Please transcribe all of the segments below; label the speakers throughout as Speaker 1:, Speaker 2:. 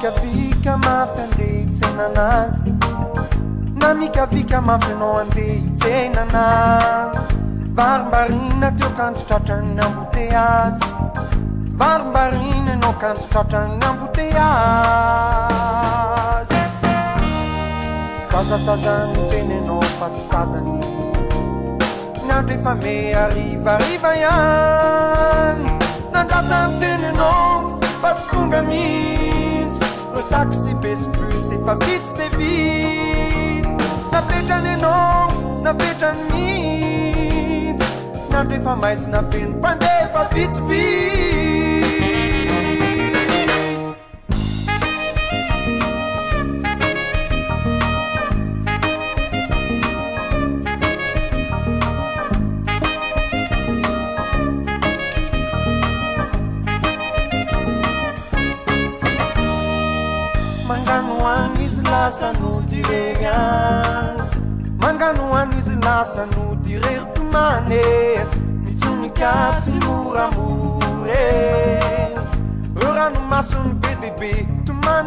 Speaker 1: Namika mafy andeha tsena anazy Namika mafy anao andeha tsena anazy Varimbarina teo kanjo tratrany amboteazy Varimbarina anao kanjo tratrany amboteazy Tazatazany teny anao fa tsy tazany Nandro efa me arivariva ihany Nandrasany teny anao fa tsy tonga mihitsy Le taxi baisse plus efa vitsy de vitsy Napetrany anao, napetrany mihitsy Nandro efa maizina peny mpandeha fa vitsivitsy Lasa no diregan Mangano izy lasa no direr tumane Mitsunika simuramure Rano masun BDB tuman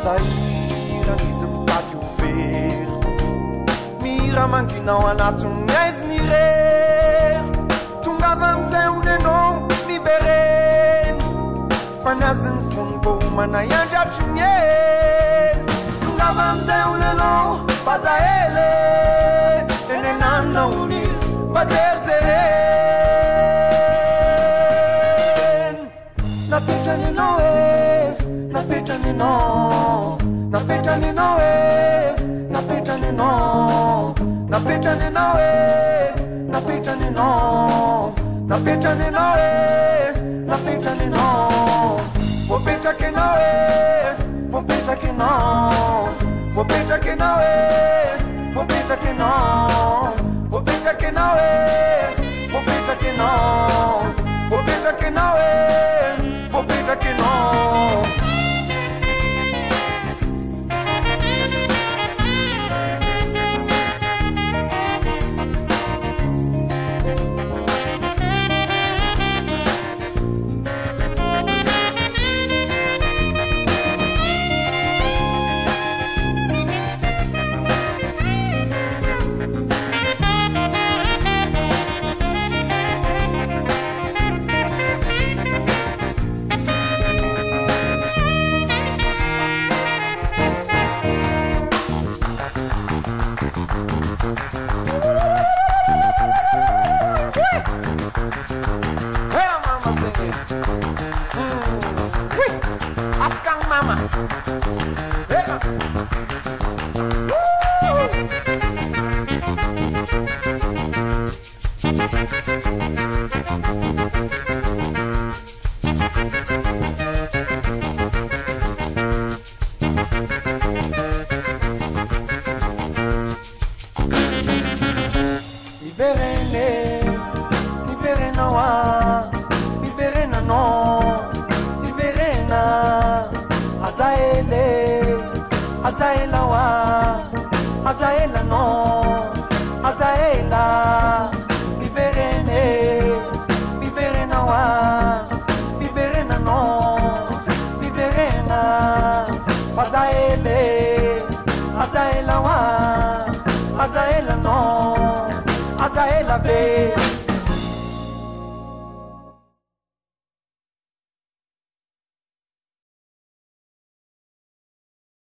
Speaker 1: Saira izy mpatio ver Mira mankinao anaton ngaiz nirer Tungava mzay unenong liberen Panazin fungo manayanja chinye Tungava mzee uneno Pazaele Enenan na unis Pazerzelen Napetani noe Napetani no Napetani noe Napetani no Napetani noe Napetani no Napetani noe Napetani no Vou pensar que não é, vou pensar que não, vou pensar que não é, vou pensar que não, vou pensar que não é, vou pensar que não, vou pensar que não é, vou pensar que não. Azaela no, Azaela be.